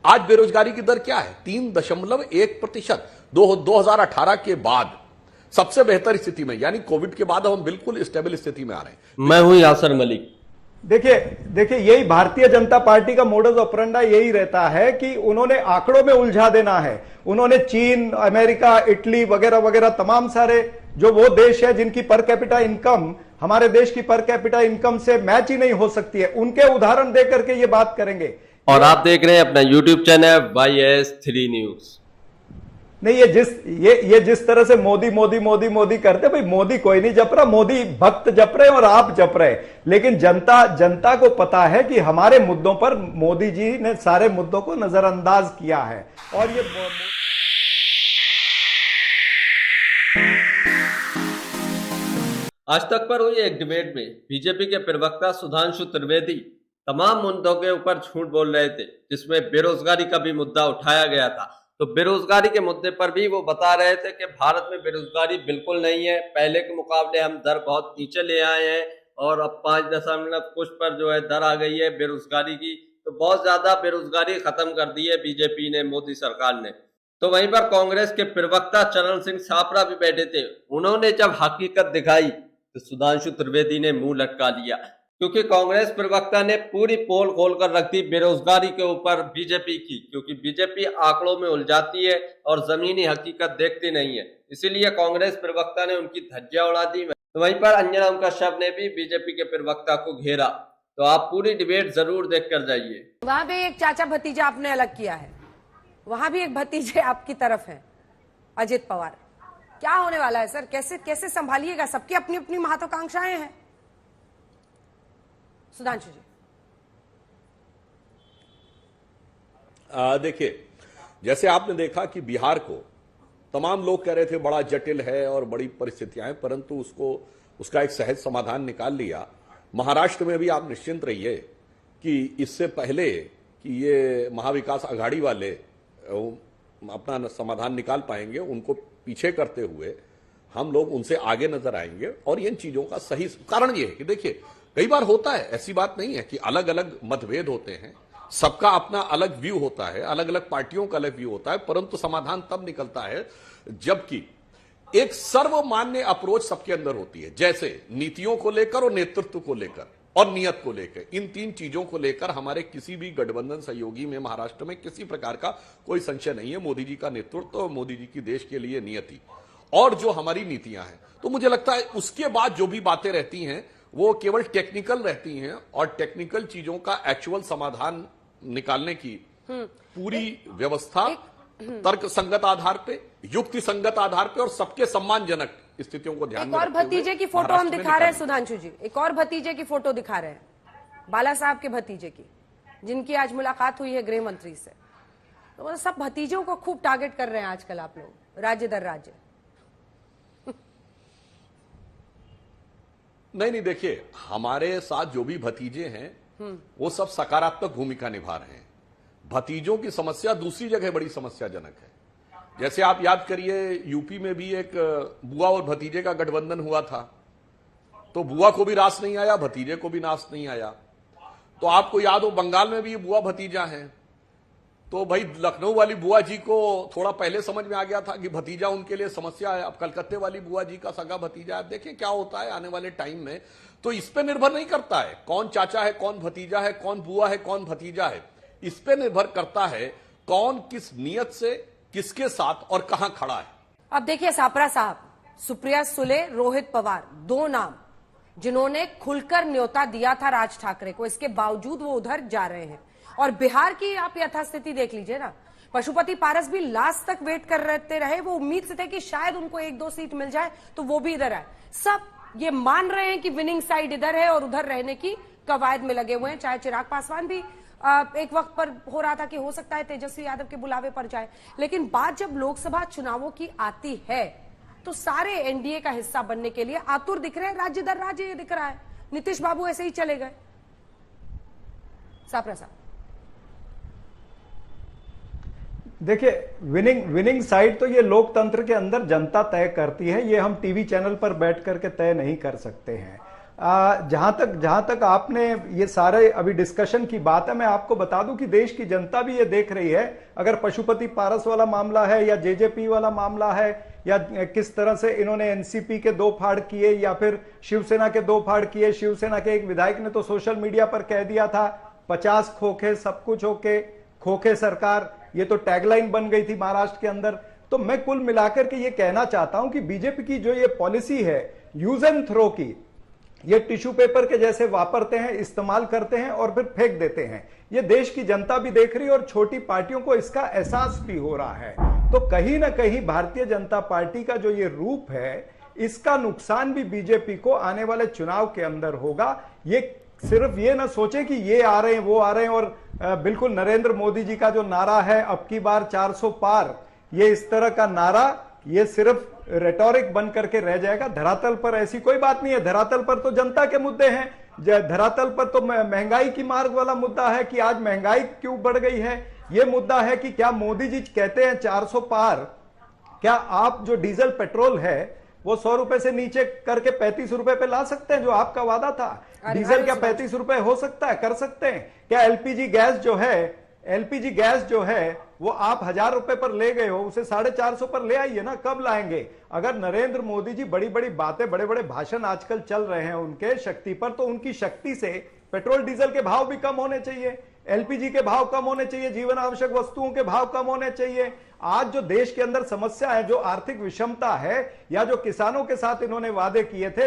आज बेरोजगारी की दर क्या है? 3.1%। 2018 के बाद सबसे बेहतर स्थिति में, यानी कोविड के बाद हम बिल्कुल स्टेबल स्थिति में आ रहे हैं। मैं हूं यासर मलिक। देखिए यही भारतीय जनता पार्टी का मोडस ऑपरेंडा यही रहता है कि उन्होंने आंकड़ों में उलझा देना है। उन्होंने चीन, अमेरिका, इटली वगैरह वगैरह तमाम सारे जो वो देश है जिनकी पर कैपिटा इनकम हमारे देश की पर कैपिटा इनकम से मैच ही नहीं हो सकती है, उनके उदाहरण दे करके ये बात करेंगे। और आप देख रहे हैं अपना यूट्यूब चैनल YS3 न्यूज। नहीं, ये जिस तरह से मोदी मोदी मोदी मोदी करते, भाई मोदी कोई नहीं जप रहा, मोदी भक्त जप रहे और आप जप रहे, लेकिन जनता को पता है कि हमारे मुद्दों पर मोदी जी ने सारे मुद्दों को नजरअंदाज किया है। और ये आज तक पर हुई एक डिबेट में बीजेपी के प्रवक्ता सुधांशु त्रिवेदी तमाम मुद्दों के ऊपर झूठ बोल रहे थे, जिसमें बेरोजगारी का भी मुद्दा उठाया गया था। तो बेरोजगारी के मुद्दे पर भी वो बता रहे थे कि भारत में बेरोजगारी बिल्कुल नहीं है, पहले के मुकाबले हम दर बहुत नीचे ले आए हैं और अब 5 कुछ पर जो है दर आ गई है बेरोजगारी की। तो बहुत ज्यादा बेरोजगारी खत्म कर दी है बीजेपी ने, मोदी सरकार ने। तो वहीं पर कांग्रेस के प्रवक्ता चरण सिंह छापरा भी बैठे थे। उन्होंने जब हकीकत दिखाई तो सुधांशु त्रिवेदी ने मुंह लटका लिया, क्योंकि कांग्रेस प्रवक्ता ने पूरी पोल खोल कर रख दी बेरोजगारी के ऊपर बीजेपी की, क्योंकि बीजेपी आंकड़ों में उलझाती है और जमीनी हकीकत देखती नहीं है। इसीलिए कांग्रेस प्रवक्ता ने उनकी धज्जियां उड़ा दी। तो वहीं पर अंजना कश्यप ने भी बीजेपी के प्रवक्ता को घेरा। तो आप पूरी डिबेट जरूर देख कर जाइए। वहां भी एक चाचा भतीजा आपने अलग किया है, वहां भी एक भतीजे आपकी तरफ है, अजित पवार। क्या होने वाला है सर? कैसे संभालिएगा? सबकी अपनी अपनी महत्वाकांक्षाएं हैं। सुधांशु जी, देखिए, जैसे आपने देखा कि बिहार को तमाम लोग कह रहे थे बड़ा जटिल है और बड़ी परिस्थितियां हैं, परंतु उसका एक सहज समाधान निकाल लिया। महाराष्ट्र में भी आप निश्चिंत रहिए कि इससे पहले कि ये महाविकास आघाड़ी वाले अपना समाधान निकाल पाएंगे, उनको पीछे करते हुए हम लोग उनसे आगे नजर आएंगे। और इन चीजों का सही कारण ये है कि देखिए, कई बार होता है, ऐसी बात नहीं है कि अलग अलग मतभेद होते हैं, सबका अपना अलग व्यू होता है, अलग अलग पार्टियों का अलग व्यू होता है, परंतु समाधान तब निकलता है जबकि एक सर्वमान्य अप्रोच सबके अंदर होती है। जैसे नीतियों को लेकर और नेतृत्व को लेकर और नियत को लेकर, इन 3 चीजों को लेकर हमारे किसी भी गठबंधन सहयोगी में महाराष्ट्र में किसी प्रकार का कोई संशय नहीं है। मोदी जी का नेतृत्व और मोदी जी की देश के लिए नियति और जो हमारी नीतियां हैं, तो मुझे लगता है उसके बाद जो भी बातें रहती हैं वो केवल टेक्निकल रहती हैं और टेक्निकल चीजों का एक्चुअल समाधान निकालने की पूरी व्यवस्था तर्क संगत आधार पे, युक्ति संगत आधार पे और सबके सम्मानजनक स्थितियों को ध्यान में एक और भतीजे की फोटो हम दिखा रहे हैं सुधांशु जी, एक और भतीजे की फोटो दिखा रहे हैं, बाला साहब के भतीजे की, जिनकी आज मुलाकात हुई है गृह मंत्री से। तो सब भतीजों को खूब टारगेट कर रहे हैं आजकल आप लोग, राज्य दर राज्य। नहीं, देखिए, हमारे साथ जो भी भतीजे हैं वो सब सकारात्मक भूमिका निभा रहे हैं। भतीजों की समस्या दूसरी जगह बड़ी समस्याजनक है। जैसे आप याद करिए, यूपी में भी एक बुआ और भतीजे का गठबंधन हुआ था, तो बुआ को भी रास नहीं आया, भतीजे को भी नास नहीं आया। तो आपको याद हो, बंगाल में भी ये बुआ भतीजा हैं। तो भाई लखनऊ वाली बुआ जी को थोड़ा पहले समझ में आ गया था कि भतीजा उनके लिए समस्या है। अब कलकत्ते वाली बुआ जी का सगा भतीजा है। देखिए क्या होता है आने वाले टाइम में। तो इस पे निर्भर नहीं करता है कौन चाचा है, कौन भतीजा है, कौन बुआ है, कौन भतीजा है। इस पे निर्भर करता है कौन किस नियत से, किसके साथ और कहां खड़ा है। अब देखिए छापरा साहब, सुप्रिया सुले, रोहित पवार, 2 नाम जिन्होंने खुलकर न्योता दिया था राज ठाकरे को, इसके बावजूद वो उधर जा रहे हैं। और बिहार की आप यथास्थिति देख लीजिए ना, पशुपति पारस भी लास्ट तक वेट करते रहे, वो उम्मीद से थे कि शायद उनको 1-2 सीट मिल जाए तो वो भी इधर आए। सब ये मान रहे हैं कि विनिंग साइड इधर है और उधर रहने की कवायद में लगे हुए हैं। चाहे चिराग पासवान भी एक वक्त पर हो रहा था कि हो सकता है तेजस्वी यादव के बुलावे पर जाए, लेकिन बात जब लोकसभा चुनावों की आती है तो सारे एनडीए का हिस्सा बनने के लिए आतुर दिख रहे हैं। राज्य दर राज्य ये दिख रहा है। नीतीश बाबू ऐसे ही चले गए। छापरा साहब, देखिए, विनिंग साइड तो ये लोकतंत्र के अंदर जनता तय करती है, ये हम टीवी चैनल पर बैठ करके तय नहीं कर सकते हैं। जहां तक आपने ये सारे अभी डिस्कशन की बात है, मैं आपको बता दूं कि देश की जनता भी ये देख रही है। अगर पशुपति पारस वाला मामला है या जेजेपी वाला मामला है या किस तरह से इन्होंने एनसीपी के दो फाड़ किए या फिर शिवसेना के दो फाड़ किए। शिवसेना के एक विधायक ने तो सोशल मीडिया पर कह दिया था 50 खोखे सब कुछ होके खोखे सरकार, ये तो टैगलाइन बन गई थी महाराष्ट्र के अंदर। तो मैं कुल मिलाकर के ये कहना चाहता हूं कि बीजेपी की जो ये पॉलिसी है यूज एंड थ्रो की, ये टिश्यू पेपर के जैसे वापरते हैं, इस्तेमाल करते हैं और फिर फेंक देते हैं, ये देश की जनता भी देख रही है और छोटी पार्टियों को इसका एहसास भी हो रहा है। तो कहीं ना कहीं भारतीय जनता पार्टी का जो ये रूप है, इसका नुकसान भी बीजेपी को आने वाले चुनाव के अंदर होगा। ये सिर्फ ये ना सोचे कि ये आ रहे हैं वो आ रहे हैं और बिल्कुल नरेंद्र मोदी जी का जो नारा है अब की बार 400 पार, ये इस तरह का नारा ये सिर्फ रेटोरिक बन करके रह जाएगा। धरातल पर ऐसी कोई बात नहीं है। धरातल पर तो जनता के मुद्दे हैं, धरातल पर तो महंगाई की मार्ग वाला मुद्दा है कि आज महंगाई क्यों बढ़ गई है। ये मुद्दा है कि क्या मोदी जी कहते हैं 400 पार, क्या आप जो डीजल पेट्रोल है वो 100 रुपए से नीचे करके 35 रुपए पे ला सकते हैं जो आपका वादा था? डीजल क्या 35 रुपए हो सकता है? कर सकते हैं क्या? एलपीजी गैस जो है वो आप 1000 रुपए पर ले गए हो, उसे 450 पर ले आइए ना। कब लाएंगे? अगर नरेंद्र मोदी जी बड़ी बड़ी बातें, बड़े बड़े भाषण आजकल चल रहे हैं उनके शक्ति पर, तो उनकी शक्ति से पेट्रोल डीजल के भाव भी कम होने चाहिए, एलपीजी के भाव कम होने चाहिए, जीवन आवश्यक वस्तुओं के भाव कम होने चाहिए। आज जो देश के अंदर समस्या है, जो आर्थिक विषमता है, या जो किसानों के साथ इन्होंने वादे किए थे,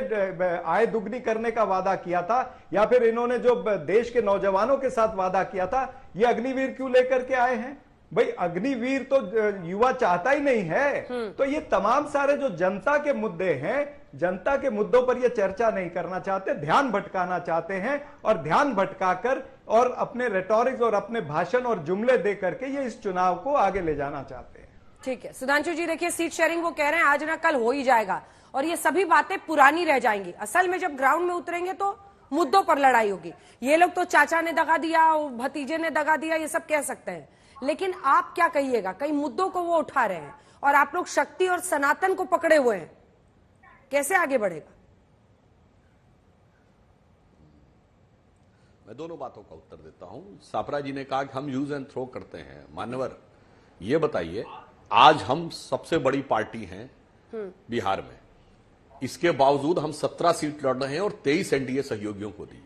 आय दुगनी करने का वादा किया था, या फिर इन्होंने जो देश के नौजवानों के साथ वादा किया था, ये अग्निवीर क्यों लेकर के आए हैं? भाई अग्निवीर तो युवा चाहता ही नहीं है। तो ये तमाम सारे जो जनता के मुद्दे हैं, जनता के मुद्दों पर ये चर्चा नहीं करना चाहते, ध्यान भटकाना चाहते हैं और ध्यान भटकाकर और अपने रेटोरिक्स और अपने भाषण और जुमले दे करके ये इस चुनाव को आगे ले जाना चाहते हैं। ठीक है सुधांशु जी, देखिए सीट शेयरिंग वो कह रहे हैं आज ना कल हो ही जाएगा और ये सभी बातें पुरानी रह जाएंगी। असल में जब ग्राउंड में उतरेंगे तो मुद्दों पर लड़ाई होगी। ये लोग तो चाचा ने दगा दिया, भतीजे ने दगा दिया, ये सब कह सकते हैं, लेकिन आप क्या कहिएगा? कई मुद्दों को वो उठा रहे हैं और आप लोग शक्ति और सनातन को पकड़े हुए हैं, कैसे आगे बढ़ेगा? मैं दोनों बातों का उत्तर देता हूं। सापरा जी ने कहा कि हम यूज एंड थ्रो करते हैं। मान्यवर, ये बताइए, आज हम सबसे बड़ी पार्टी हैं बिहार में, इसके बावजूद हम 17 सीट लड़ रहे हैं और 23 एनडीए सहयोगियों को दिए।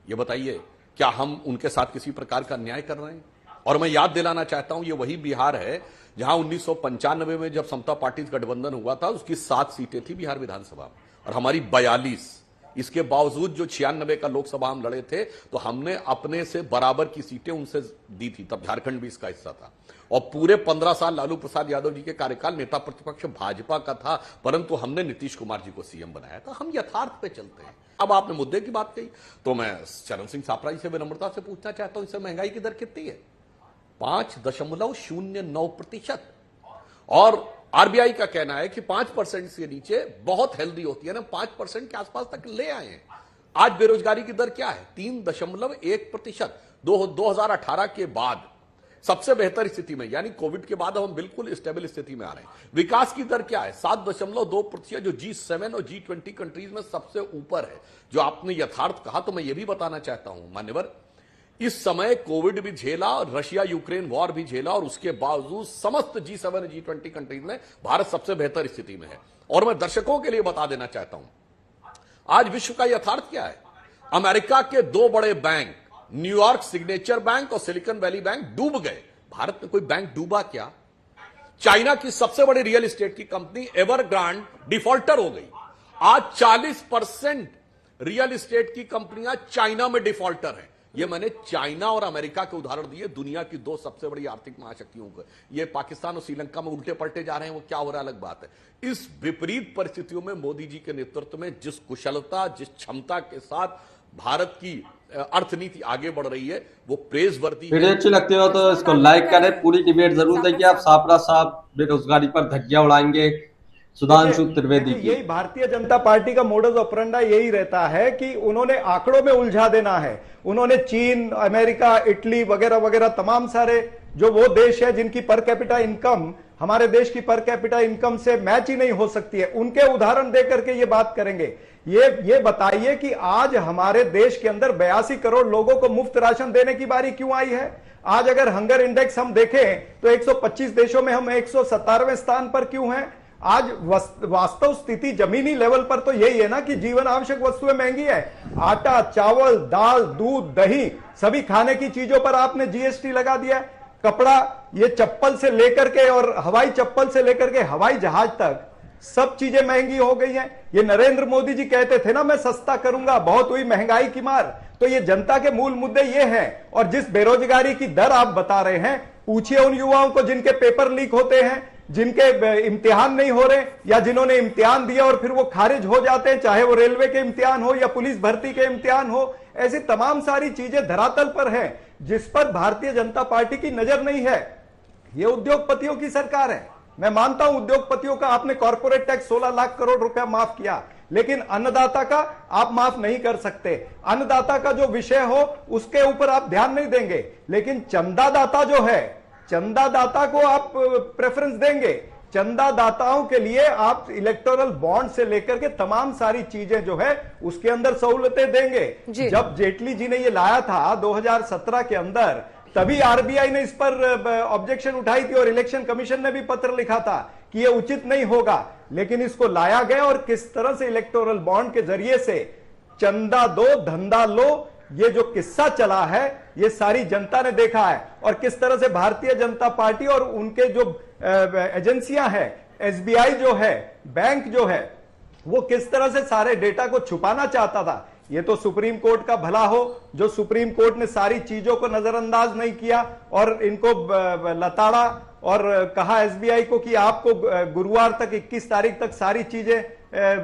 ये बताइए, क्या हम उनके साथ किसी प्रकार का अन्याय कर रहे हैं? और मैं याद दिलाना चाहता हूं, ये वही बिहार है जहां 1995 में जब समता पार्टी गठबंधन हुआ था, उसकी 7 सीटें थी बिहार विधानसभा में और हमारी 42। इसके बावजूद जो 96 का लोकसभा हम लड़े थे, तो हमने अपने से बराबर की सीटें उनसे दी थी। तब झारखंड भी इसका हिस्सा था और पूरे 15 साल लालू प्रसाद यादव जी के कार्यकाल नेता प्रतिपक्ष भाजपा का था, परंतु हमने नीतीश कुमार जी को सीएम बनाया था। हम यथार्थ पे चलते हैं। अब आपने मुद्दे की बात कही, तो मैं चरण सिंह सापरा जी से विनम्रता से पूछना चाहता हूं, इससे महंगाई की दर कितनी है? 5.09% और आरबीआई का कहना है कि 5% से नीचे बहुत हेल्दी होती है ना, 5% के आसपास तक ले आए हैं। आज बेरोजगारी की दर क्या है? 3.1%। 2018 के बाद सबसे बेहतर स्थिति में, यानी कोविड के बाद हम बिल्कुल स्टेबल स्थिति में आ रहे हैं। विकास की दर क्या है? 7.2%, जो G7 और G20 कंट्रीज में सबसे ऊपर है। जो आपने यथार्थ कहा, तो मैं ये भी बताना चाहता हूं मान्यवर, इस समय कोविड भी झेला, रशिया यूक्रेन वॉर भी झेला, और उसके बावजूद समस्त G7 G20 कंट्रीज में भारत सबसे बेहतर स्थिति में है। और मैं दर्शकों के लिए बता देना चाहता हूं, आज विश्व का यथार्थ क्या है? अमेरिका के 2 बड़े बैंक, न्यूयॉर्क सिग्नेचर बैंक और सिलिकॉन वैली बैंक, डूब गए। भारत में कोई बैंक डूबा क्या? चाइना की सबसे बड़ी रियल एस्टेट की कंपनी एवरग्रांड डिफॉल्टर हो गई। आज 40% रियल एस्टेट की कंपनियां चाइना में डिफॉल्टर हैं। ये मैंने चाइना और अमेरिका के उदाहरण दिए, दुनिया की 2 सबसे बड़ी आर्थिक महाशक्तियों को। ये पाकिस्तान और श्रीलंका में उल्टे पलटे जा रहे हैं, वो क्या हो रहा है अलग बात है। इस विपरीत परिस्थितियों में मोदी जी के नेतृत्व में जिस कुशलता, जिस क्षमता के साथ भारत की अर्थनीति आगे बढ़ रही है, वो प्रेजवर्दी है। वीडियो अच्छी लगती हो तो इसको लाइक करें, पूरी डिबेट जरूर देखिए। आप सापरा साहब बेरोजगारी पर धज्जियां उड़ाएंगे सुधांशु त्रिवेदी की। यही भारतीय जनता पार्टी का मोडस ऑपरेंडा यही रहता है कि उन्होंने आंकड़ों में उलझा देना है। उन्होंने चीन, अमेरिका, इटली वगैरह वगैरह तमाम सारे जो वो देश है जिनकी पर कैपिटा इनकम हमारे देश की पर कैपिटा इनकम से मैच ही नहीं हो सकती है, उनके उदाहरण दे करके ये बात करेंगे। ये बताइए कि आज हमारे देश के अंदर 82 करोड़ लोगों को मुफ्त राशन देने की बारी क्यों आई है? आज अगर हंगर इंडेक्स हम देखें तो 125 देशों में हम 117वें स्थान पर क्यों हैं? आज वास्तव स्थिति जमीनी लेवल पर तो यही है ना कि जीवन आवश्यक वस्तुएं महंगी है। आटा, चावल, दाल, दूध, दही, सभी खाने की चीजों पर आपने जीएसटी लगा दिया है। कपड़ा, ये चप्पल से लेकर के और हवाई चप्पल से लेकर के हवाई जहाज तक सब चीजें महंगी हो गई हैं। ये नरेंद्र मोदी जी कहते थे ना, मैं सस्ता करूंगा, बहुत हुई महंगाई की मार। तो ये जनता के मूल मुद्दे ये हैं। और जिस बेरोजगारी की दर आप बता रहे हैं, पूछिए उन युवाओं को जिनके पेपर लीक होते हैं, जिनके इम्तिहान नहीं हो रहे, या जिन्होंने इम्तिहान दिया और फिर वो खारिज हो जाते हैं, चाहे वो रेलवे के इम्तिहान हो या पुलिस भर्ती के इम्तिहान हो। ऐसी तमाम सारी चीजें धरातल पर है जिस पर भारतीय जनता पार्टी की नजर नहीं है। ये उद्योगपतियों की सरकार है। मैं मानता हूं उद्योगपतियों का आपने कॉर्पोरेट टैक्स 16 लाख करोड़ रुपया माफ किया, लेकिन अन्नदाता का आप माफ नहीं कर सकते। अन्नदाता का जो विषय हो उसके ऊपर आप ध्यान नहीं देंगे, लेकिन चंदादाता जो है, चंदादाता को आप प्रेफरेंस देंगे। चंदादाताओं के लिए आप इलेक्टोरल बॉन्ड से लेकर के तमाम सारी चीजें जो है उसके अंदर सहूलतें देंगे। जब जेटली जी ने ये लाया था 2017 के अंदर, तभी आरबीआई ने इस पर ऑब्जेक्शन उठाई थी और इलेक्शन कमीशन ने भी पत्र लिखा था कि ये उचित नहीं होगा, लेकिन इसको लाया गया। और किस तरह से इलेक्टोरल बॉन्ड के जरिए से चंदा दो धंधा लो, ये जो किस्सा चला है ये सारी जनता ने देखा है। और किस तरह से भारतीय जनता पार्टी और उनके जो एजेंसियां हैं, एसबीआई जो है, बैंक जो है, वो किस तरह से सारे डेटा को छुपाना चाहता था। ये तो सुप्रीम कोर्ट का भला हो जो सुप्रीम कोर्ट ने सारी चीजों को नजरअंदाज नहीं किया और इनको लताड़ा और कहा एसबीआई को कि आपको गुरुवार तक 21 तारीख तक सारी चीजें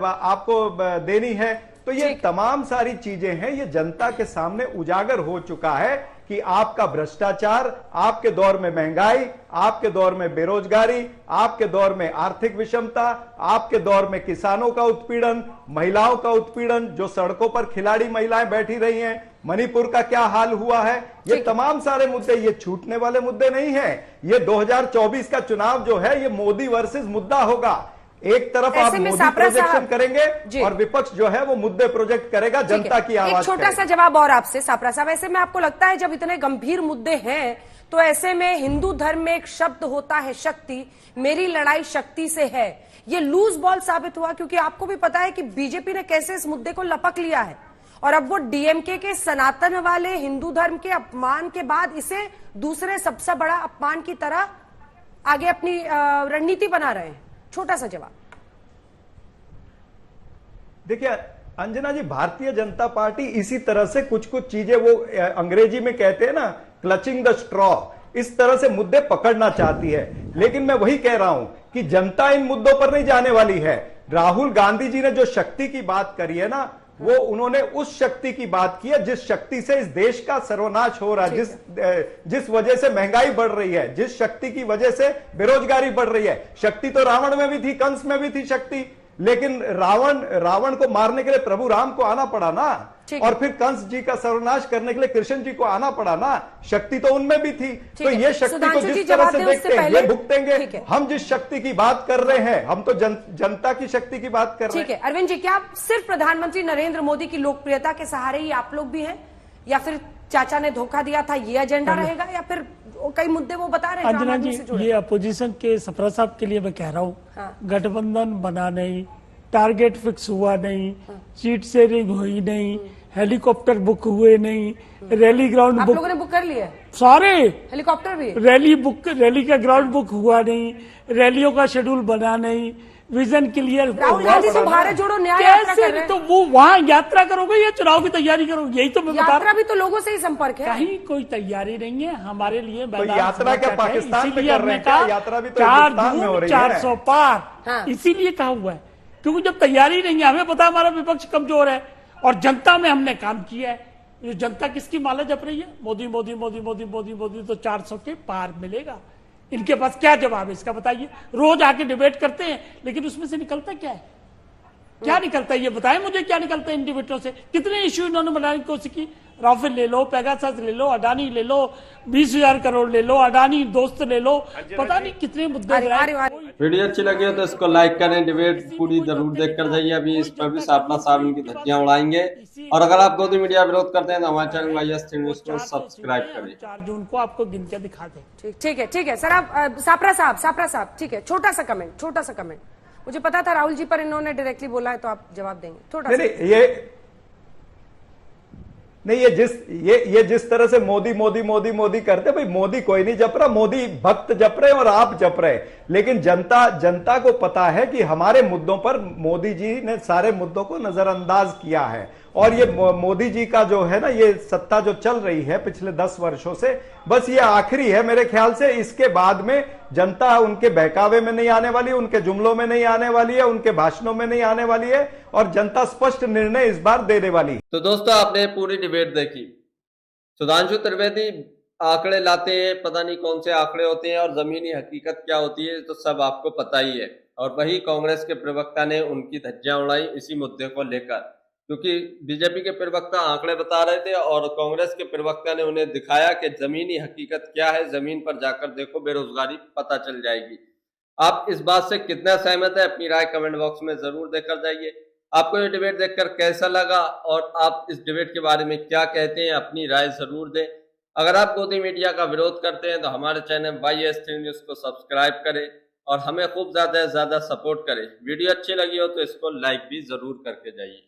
आपको देनी है। तो ये तमाम सारी चीजें हैं, ये जनता के सामने उजागर हो चुका है कि आपका भ्रष्टाचार, आपके दौर में महंगाई, आपके दौर में बेरोजगारी, आपके दौर में आर्थिक विषमता, आपके दौर में किसानों का उत्पीड़न, महिलाओं का उत्पीड़न, जो सड़कों पर खिलाड़ी महिलाएं बैठी रही हैं, मणिपुर का क्या हाल हुआ है, ये तमाम सारे मुद्दे, ये छूटने वाले मुद्दे नहीं है। ये 2024 का चुनाव जो है ये मोदी वर्सेस मुद्दा होगा। एक तरफ आप मोदी प्रोजेक्शन करेंगे और विपक्ष जो है वो मुद्दे प्रोजेक्ट करेगा, जनता की आवाज। एक छोटा सा जवाब और आपसे सापरा साहब, ऐसे में आपको लगता है जब इतने गंभीर मुद्दे हैं तो ऐसे में हिंदू धर्म में एक शब्द होता है शक्ति, मेरी लड़ाई शक्ति से है, ये लूज बॉल साबित हुआ? क्योंकि आपको भी पता है कि बीजेपी ने कैसे इस मुद्दे को लपक लिया है और अब वो डीएमके के सनातन वाले हिंदू धर्म के अपमान के बाद इसे दूसरे सबसे बड़ा अपमान की तरह आगे अपनी रणनीति बना रहे हैं। छोटा सा जवाब। देखिए अंजना जी, भारतीय जनता पार्टी इसी तरह से कुछ कुछ चीजें, वो अंग्रेजी में कहते हैं ना क्लचिंग द स्ट्रॉ, इस तरह से मुद्दे पकड़ना चाहती है। लेकिन मैं वही कह रहा हूं कि जनता इन मुद्दों पर नहीं जाने वाली है। राहुल गांधी जी ने जो शक्ति की बात करी है ना, वो उन्होंने उस शक्ति की बात की है जिस शक्ति से इस देश का सर्वनाश हो रहा है, जिस वजह से महंगाई बढ़ रही है, जिस शक्ति की वजह से बेरोजगारी बढ़ रही है। शक्ति तो रावण में भी थी, कंस में भी थी शक्ति, लेकिन रावण को मारने के लिए प्रभु राम को आना पड़ा ना, और फिर कंस जी का सर्वनाश करने के लिए कृष्ण जी को आना पड़ा ना। शक्ति तो उनमें भी थी। तो ये शक्ति को जिस तरह से देखते हैं ये भुगतेंगे। हम जिस शक्ति की बात कर रहे हैं, हम तो जनता की शक्ति की बात कर रहे हैं। ठीक है अरविंद जी, क्या सिर्फ प्रधानमंत्री नरेंद्र मोदी की लोकप्रियता के सहारे ही आप लोग भी हैं, या फिर चाचा ने धोखा दिया था ये एजेंडा रहेगा, या फिर कई मुद्दे वो बता रहे हैं? अंजना जी, ये अपोजिशन के सफरा साहब के लिए मैं कह रहा हूँ, गठबंधन बना नहीं, टारगेट फिक्स हुआ नहीं, सीट शेयरिंग हुई नहीं, हेलीकॉप्टर बुक हुए नहीं, रैली ग्राउंड आप लोगों ने बुक कर लिया सारे हेलीकॉप्टर भी, रैली का ग्राउंड बुक हुआ नहीं, रैलियों का शेड्यूल बना नहीं, विजन क्लियर। राहुल गांधी तो भारत जोड़ो न्याय यात्रा कर रहे हैं, तो वो वहाँ यात्रा करोगे या चुनाव की तैयारी करोगे? यही तो मैं बता रहा हूँ। यात्रा भी तो लोगों से ही संपर्क है, कहीं कोई तैयारी नहीं है हमारे लिए। यात्रा क्या पाकिस्तान में कर रहे हैं? यात्रा भी तो 400 पार, इसीलिए कहा हुआ है क्योंकि जब तैयारी नहीं है, हमें पता हमारा विपक्ष कमजोर है और जनता में हमने काम किया है। जो जनता किसकी माला जप रही है, मोदी मोदी मोदी मोदी मोदी मोदी, तो 400 के पार मिलेगा। इनके पास क्या जवाब है इसका बताइए? रोज आके डिबेट करते हैं, लेकिन उसमें से निकलता क्या है? क्या निकलता है ये बताएं मुझे, क्या निकलता है इन डिबेटों से? कितने इश्यू इन्होंने बनाने की कोशिश की? राफेल ले लो, पेगासस ले लो, अडानी ले लो, 20,000 करोड़ ले लो, अडानी दोस्त ले लो, पता नहीं कितने मुद्दे। वीडियो अच्छी लगी हो तो इसको लाइक करें, डिबेट पूरी जरूर देख कर जाइए। अभी इस पर भी सापना साहब इनकी धज्जियां उड़ाएंगे। और अगर आप गोदी मीडिया विरोध करते हैं तो हमारे चैनल YS न्यूज को सब्सक्राइब करें। 4 जून को आपको गिन के दिखा दें। ठीक है सर। आप सापरा साहब ठीक है, छोटा सा कमेंट। मुझे पता था राहुल जी पर इन्होंने डायरेक्टली बोला है तो आप जवाब देंगे थोड़ा सा। ये जिस तरह से मोदी करते, भाई मोदी कोई नहीं जप रहा, मोदी भक्त जप रहे और आप जप रहे। लेकिन जनता को पता है कि हमारे मुद्दों पर मोदी जी ने सारे मुद्दों को नजरअंदाज किया है। और ये मोदी जी का जो है ना, ये सत्ता जो चल रही है पिछले 10 वर्षों से, बस ये आखिरी है मेरे ख्याल से। इसके बाद में जनता उनके बहकावे में नहीं आने वाली, उनके जुमलों में नहीं आने वाली है, उनके भाषणों में नहीं आने वाली है, और जनता स्पष्ट निर्णय इस बार देने वाली है। तो दोस्तों, आपने पूरी डिबेट देखी। सुधांशु त्रिवेदी आंकड़े लाते हैं, पता नहीं कौन से आंकड़े होते हैं और जमीनी हकीकत क्या होती है तो सब आपको पता ही है। और वही कांग्रेस के प्रवक्ता ने उनकी धज्जियां उड़ाई इसी मुद्दे को लेकर, क्योंकि बीजेपी के प्रवक्ता आंकड़े बता रहे थे और कांग्रेस के प्रवक्ता ने उन्हें दिखाया कि जमीनी हकीकत क्या है, जमीन पर जाकर देखो, बेरोजगारी पता चल जाएगी। आप इस बात से कितना सहमत है, अपनी राय कमेंट बॉक्स में जरूर देकर जाइए। आपको ये डिबेट देखकर कैसा लगा और आप इस डिबेट के बारे में क्या कहते हैं, अपनी राय जरूर दें। अगर आप गोदी मीडिया का विरोध करते हैं तो हमारे चैनल YS न्यूज को सब्सक्राइब करें और हमें खूब ज्यादा से ज्यादा सपोर्ट करें। वीडियो अच्छी लगी हो तो इसको लाइक भी जरूर करके जाइए।